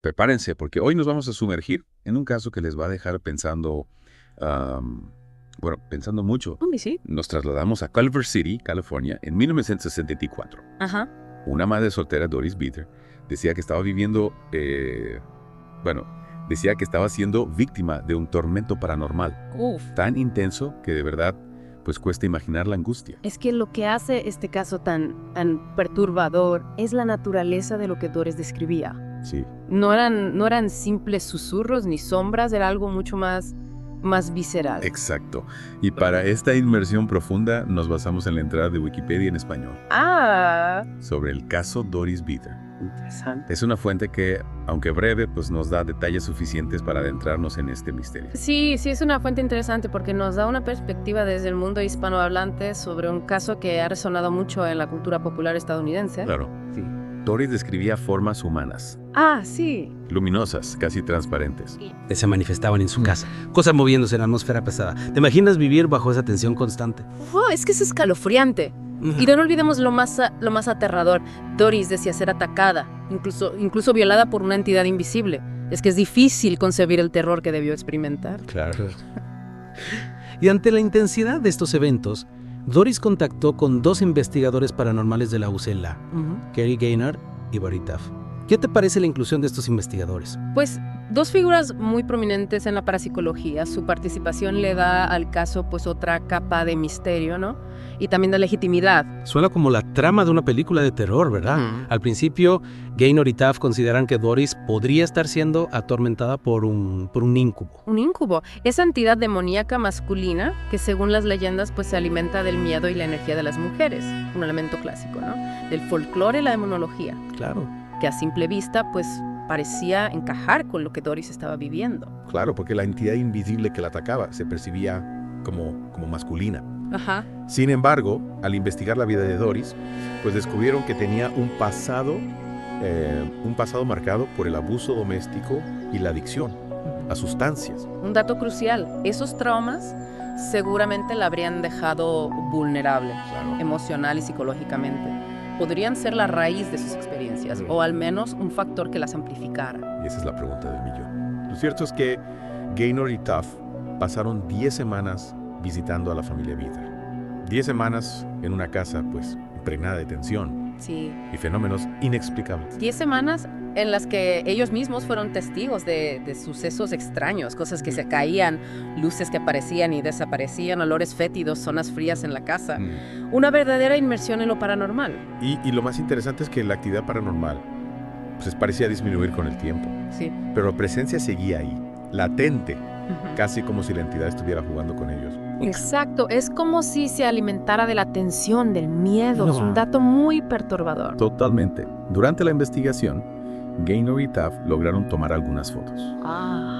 Prepárense, porque hoy nos vamos a sumergir en un caso que les va a dejar pensando, pensando mucho. Sí. Nos trasladamos a Culver City, California, en 1964. Ajá. Una madre soltera, Doris Bitter, decía que estaba decía que estaba siendo víctima de un tormento paranormal Uf. tan intenso que de verdad, pues cuesta imaginar la angustia. Es que lo que hace este caso tan perturbador es la naturaleza de lo que Doris describía. Sí. No eran simples susurros ni sombras, era algo mucho más visceral. Exacto. Y para esta inmersión profunda nos basamos en la entrada de Wikipedia en español sobre el caso Doris Bitter. Interesante. Es una fuente que, aunque breve, pues nos da detalles suficientes para adentrarnos en este misterio. Sí, es una fuente interesante porque nos da una perspectiva desde el mundo hispanohablante sobre un caso que ha resonado mucho en la cultura popular estadounidense. Claro. Sí. Doris describía formas humanas. Sí. Luminosas, casi transparentes. Que se manifestaban en su casa. Cosas moviéndose en la atmósfera pesada. ¿Te imaginas vivir bajo esa tensión constante? Es que es escalofriante. Y no olvidemos lo más aterrador. Doris decía ser atacada, incluso violada por una entidad invisible. Es que es difícil concebir el terror que debió experimentar. Claro. Y ante la intensidad de estos eventos, Doris contactó con 2 investigadores paranormales de la UCLA, Kerry Gaynor y Barry Taff. ¿Qué te parece la inclusión de estos investigadores? Pues 2 figuras muy prominentes en la parapsicología. Su participación le da al caso pues otra capa de misterio, ¿no? Y también de legitimidad. Suena como la trama de una película de terror, ¿verdad? Al principio, Gaynor y Taff consideran que Doris podría estar siendo atormentada por un incubo. Un incubo, esa entidad demoníaca masculina que según las leyendas pues se alimenta del miedo y la energía de las mujeres. Un elemento clásico, ¿no? Del folclore y la demonología. Claro. Que a simple vista pues parecía encajar con lo que Doris estaba viviendo. Claro, porque la entidad invisible que la atacaba se percibía como masculina. Ajá. Sin embargo, al investigar la vida de Doris, pues descubrieron que tenía un pasado marcado por el abuso doméstico y la adicción a sustancias. Un dato crucial, esos traumas seguramente la habrían dejado vulnerable, Claro. emocional y psicológicamente. Podrían ser la raíz de sus experiencias, o al menos un factor que las amplificara. Y esa es la pregunta del millón. Lo cierto es que Gaynor y Taff pasaron 10 semanas visitando a la familia Bitter. 10 semanas en una casa, pues, impregnada de tensión Sí. y fenómenos inexplicables. 10 semanas en las que ellos mismos fueron testigos de sucesos extraños, cosas que se caían, luces que aparecían y desaparecían, olores fétidos, zonas frías en la casa. Una verdadera inmersión en lo paranormal. Y lo más interesante es que la actividad paranormal pues, parecía disminuir con el tiempo, Sí. pero la presencia seguía ahí, latente, casi como si la entidad estuviera jugando con ellos. Exacto, es como si se alimentara de la tensión, del miedo. Es un dato muy perturbador. Totalmente. Durante la investigación, Gaynor y Taff lograron tomar algunas fotos.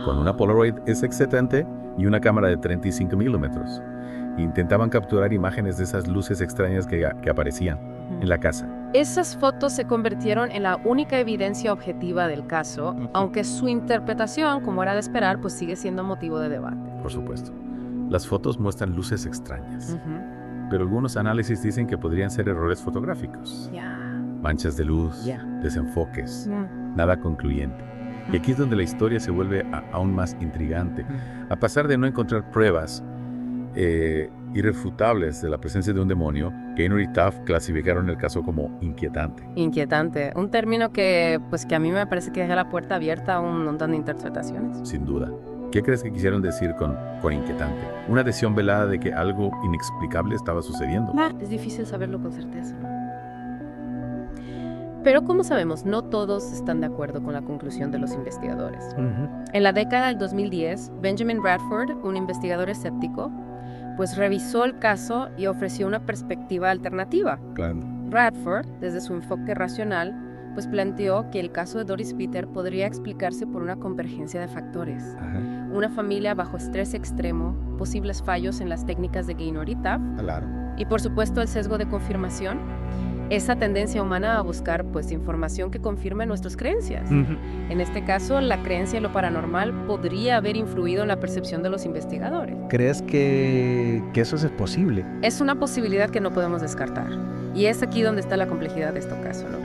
Con una Polaroid SX70 y una cámara de 35 milímetros. Intentaban capturar imágenes de esas luces extrañas que aparecían en la casa. Esas fotos se convirtieron en la única evidencia objetiva del caso, aunque su interpretación, como era de esperar, pues sigue siendo motivo de debate. Por supuesto. Las fotos muestran luces extrañas, pero algunos análisis dicen que podrían ser errores fotográficos. Manchas de luz, desenfoques, nada concluyente. Y aquí es donde la historia se vuelve aún más intrigante. A pesar de no encontrar pruebas irrefutables de la presencia de un demonio, Gaynor y Taff clasificaron el caso como inquietante. Inquietante, un término que a mí me parece que deja la puerta abierta a un montón de interpretaciones. Sin duda. ¿Qué crees que quisieron decir con inquietante? ¿Una adhesión velada de que algo inexplicable estaba sucediendo? Es difícil saberlo con certeza. Pero como sabemos, no todos están de acuerdo con la conclusión de los investigadores. En la década del 2010, Benjamin Radford, un investigador escéptico, pues revisó el caso y ofreció una perspectiva alternativa. Claro. Radford, desde su enfoque racional, pues planteó que el caso de Doris Bitter podría explicarse por una convergencia de factores. Una familia bajo estrés extremo, posibles fallos en las técnicas de Gaynor y Taff, Claro. y por supuesto el sesgo de confirmación, esa tendencia humana a buscar pues información que confirme nuestras creencias. En este caso, la creencia en lo paranormal podría haber influido en la percepción de los investigadores. ¿Crees que eso es posible? Es una posibilidad que no podemos descartar. Y es aquí donde está la complejidad de este caso, ¿no?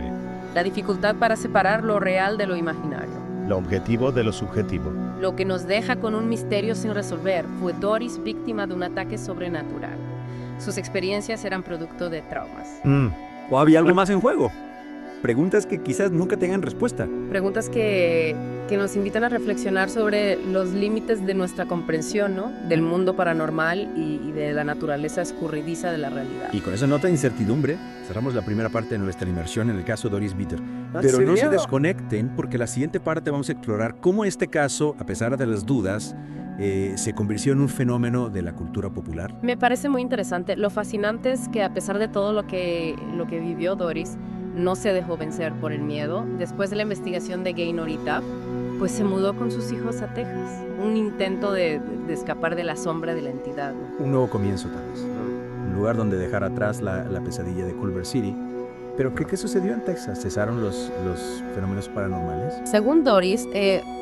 La dificultad para separar lo real de lo imaginario. lo objetivo de lo subjetivo. Lo que nos deja con un misterio sin resolver. ¿Fue Doris víctima de un ataque sobrenatural? Sus experiencias eran producto de traumas. ¿O había algo más en juego? Preguntas que quizás nunca tengan respuesta. Preguntas que nos invitan a reflexionar sobre los límites de nuestra comprensión, ¿no? Del mundo paranormal y de la naturaleza escurridiza de la realidad. Y con esa nota de incertidumbre, cerramos la primera parte de nuestra inmersión en el caso Doris Bitter. Pero no se desconecten, porque la siguiente parte vamos a explorar cómo este caso, a pesar de las dudas, se convirtió en un fenómeno de la cultura popular. Me parece muy interesante. Lo fascinante es que a pesar de todo lo que vivió Doris, no se dejó vencer por el miedo. Después de la investigación de Gaynor y Tuff, pues se mudó con sus hijos a Texas. Un intento de escapar de la sombra de la entidad, ¿no? Un nuevo comienzo, tal vez. Un lugar donde dejar atrás la pesadilla de Culver City. ¿Pero qué sucedió en Texas? ¿Cesaron los fenómenos paranormales? Según Doris,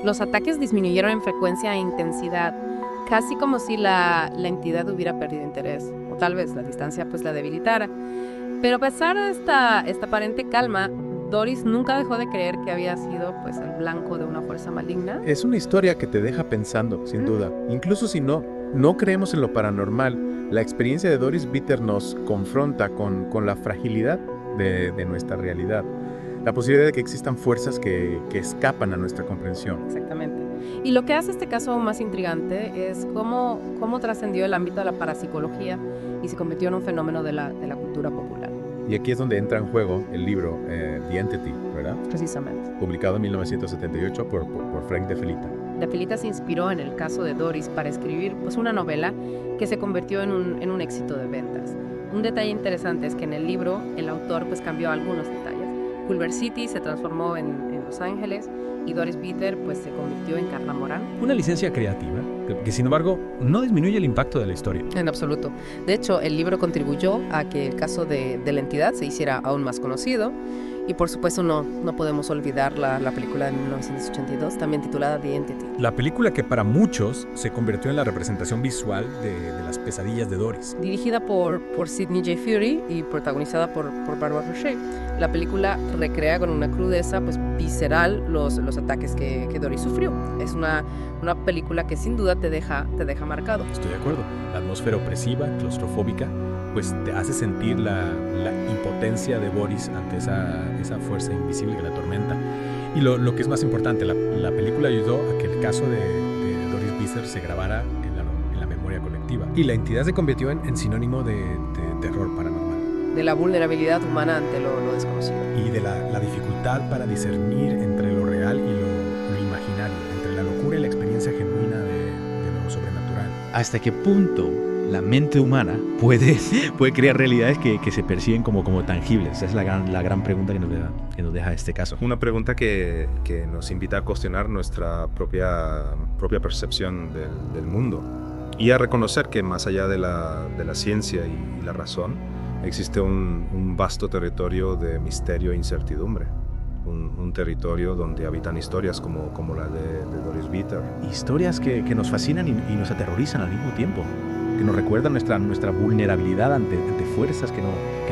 los ataques disminuyeron en frecuencia e intensidad, casi como si la entidad hubiera perdido interés. O tal vez la distancia pues la debilitara. Pero a pesar de esta aparente calma, Doris nunca dejó de creer que había sido pues el blanco de una fuerza maligna. Es una historia que te deja pensando, sin duda. Incluso si no creemos en lo paranormal, la experiencia de Doris Bitter nos confronta con la fragilidad de nuestra realidad. La posibilidad de que existan fuerzas que escapan a nuestra comprensión. Exactamente. Y lo que hace este caso aún más intrigante es cómo trascendió el ámbito de la parapsicología y se convirtió en un fenómeno de la cultura popular. Y aquí es donde entra en juego el libro The Entity, ¿verdad? Precisamente. Publicado en 1978 por Frank De Felitta. De Felitta se inspiró en el caso de Doris para escribir pues, una novela que se convirtió en un éxito de ventas. Un detalle interesante es que en el libro el autor pues, cambió algunos detalles. Culver City se transformó en Los Ángeles y Doris Bitter pues, se convirtió en Carla Morán. Una licencia creativa que sin embargo no disminuye el impacto de la historia. En absoluto. De hecho, el libro contribuyó a que el caso de la entidad se hiciera aún más conocido. Y por supuesto no podemos olvidar la película de 1982, también titulada The Entity. La película que para muchos se convirtió en la representación visual de las pesadillas de Doris. Dirigida por Sidney J. Furie y protagonizada por Barbara Hershey, la película recrea con una crudeza pues, visceral los ataques que Doris sufrió. Es una película que sin duda te deja marcado. Estoy de acuerdo. La atmósfera opresiva, claustrofóbica, pues te hace sentir la impotencia de Doris ante esa fuerza invisible que la atormenta. Y lo que es más importante, la película ayudó a que el caso de Doris Bitter se grabara en la memoria colectiva. Y la entidad se convirtió en sinónimo de terror paranormal. De la vulnerabilidad humana ante lo desconocido. Y de la dificultad para discernir entre lo real y lo imaginario, entre la locura y la experiencia genuina de lo sobrenatural. ¿Hasta qué punto la mente humana puede crear realidades que se perciben como tangibles? Esa es la gran pregunta que nos deja este caso. Una pregunta que nos invita a cuestionar nuestra propia percepción del mundo y a reconocer que más allá de la ciencia y la razón existe un vasto territorio de misterio e incertidumbre. Un territorio donde habitan historias como la de Doris Bitter. Historias que nos fascinan y nos aterrorizan al mismo tiempo, que nos recuerdan nuestra vulnerabilidad ante fuerzas que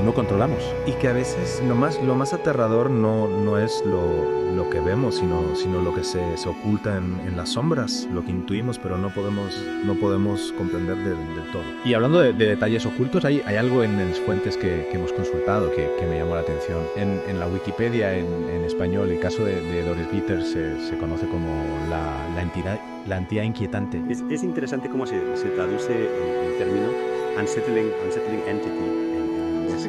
no controlamos. Y que a veces lo más aterrador no es lo que vemos, sino lo que se oculta en las sombras, lo que intuimos, pero no podemos comprender del todo. Y hablando de detalles ocultos, hay algo en las fuentes que hemos consultado que me llamó la atención. En la Wikipedia, en español, el caso de Doris Bitter se conoce como la entidad inquietante. Es interesante cómo se traduce el término unsettling entity,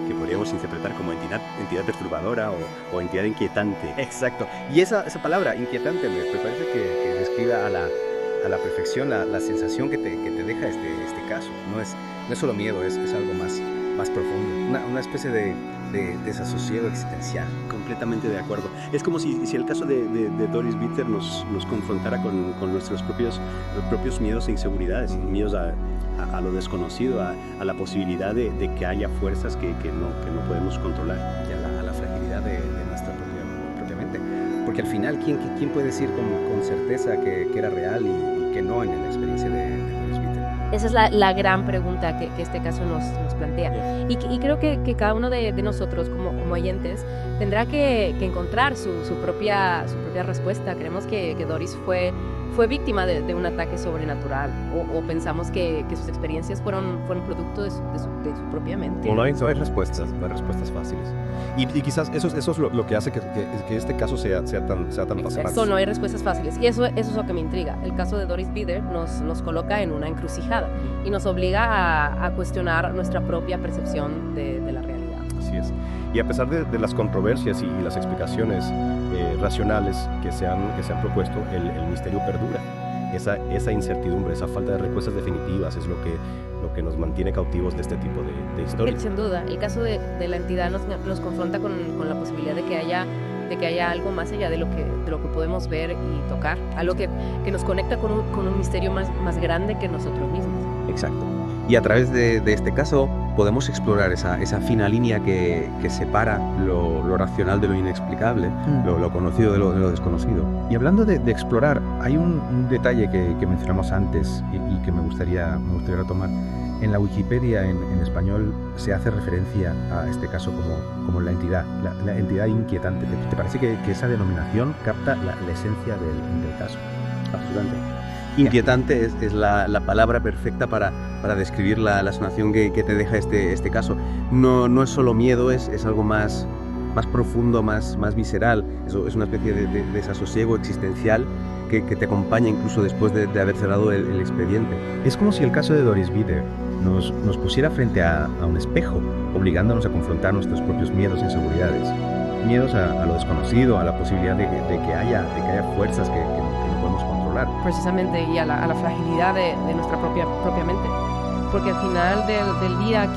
que podríamos interpretar como entidad perturbadora o entidad inquietante. Exacto. Y esa palabra, inquietante, me parece que describe a la perfección la sensación que te deja este caso. No es solo miedo, es algo más profundo. Una especie de desasosiego existencial. Completamente de acuerdo. Es como si el caso de Doris Bitter nos confrontara con nuestros propios miedos e inseguridades, miedos a lo desconocido, a la posibilidad de que haya fuerzas que no podemos controlar, y a la fragilidad de nuestra propia mente. Porque al final, ¿quién puede decir con certeza que era real y que no en la experiencia de Doris Bitter? Esa es la gran pregunta que este caso nos plantea. Y creo que cada uno de nosotros como oyentes tendrá que encontrar su propia respuesta. Creemos que Doris fue víctima de un ataque sobrenatural o pensamos que sus experiencias fueron producto de su propia mente. No hay respuestas fáciles. Y quizás eso es lo que hace que este caso sea tan Exacto, no hay respuestas fáciles. Y eso es lo que me intriga. El caso de Doris Bitter nos coloca en una encrucijada y nos obliga a cuestionar nuestra propia percepción de la realidad. Así es. Y a pesar de las controversias y las explicaciones racionales que se han propuesto, el misterio perdura. Esa incertidumbre, esa falta de respuestas definitivas es lo que nos mantiene cautivos de este tipo de historias. Sin duda, el caso de la entidad nos confronta con la posibilidad de que haya algo más allá de lo que podemos ver y tocar, algo que nos conecta con un misterio más grande que nosotros mismos. Exacto. Y a través de este caso podemos explorar esa fina línea que separa lo racional de lo inexplicable, lo conocido de lo desconocido. Y hablando de explorar, hay un detalle que mencionamos antes y que me gustaría retomar. En la Wikipedia en español se hace referencia a este caso como la entidad inquietante. ¿Te parece que esa denominación capta la esencia del caso? Absolutamente. Inquietante es la palabra perfecta para describir la sensación que te deja este caso. No es solo miedo, es algo más profundo, más visceral. Es una especie de desasosiego existencial que te acompaña incluso después de haber cerrado el expediente. Es como si el caso de Doris Bitter nos pusiera frente a un espejo, obligándonos a confrontar nuestros propios miedos e inseguridades. Miedos a lo desconocido, a la posibilidad de que haya fuerzas que no podemos controlar. Precisamente, y a la fragilidad de nuestra propia mente. Porque al final del día,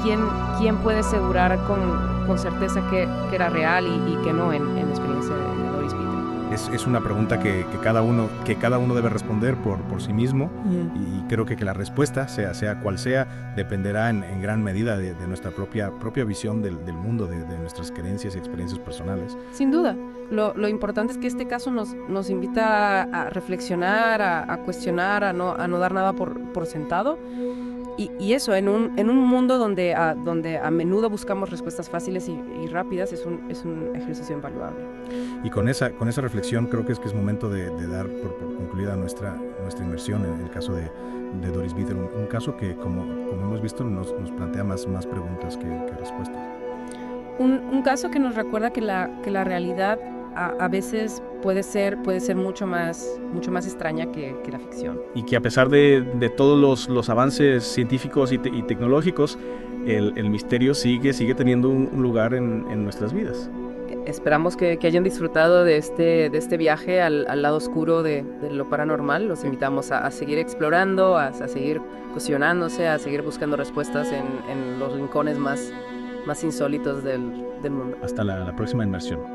¿quién puede asegurar con certeza que era real y que no en la experiencia de Doris Bitter? Es una pregunta que cada uno debe responder por sí mismo, y creo que la respuesta, sea cual sea, dependerá en gran medida de nuestra propia visión del mundo, de nuestras creencias y experiencias personales. Sin duda. Lo importante es que este caso nos invita a reflexionar, a cuestionar, a no dar nada por sentado. Y eso, en un mundo donde a menudo buscamos respuestas fáciles y rápidas, es un ejercicio invaluable. Y con esa reflexión creo que es momento de dar por concluida nuestra inmersión en el caso de Doris Bitter, un caso que, como hemos visto, nos plantea más preguntas que respuestas. Un caso que nos recuerda que la realidad a veces puede ser mucho más extraña que la ficción. Y que a pesar de todos los avances científicos y tecnológicos, el misterio sigue teniendo un lugar en nuestras vidas. Esperamos que hayan disfrutado de este viaje al lado oscuro de lo paranormal. Los invitamos a seguir explorando, a seguir cuestionándose, a seguir buscando respuestas en los rincones más insólitos del mundo. Hasta la próxima inmersión.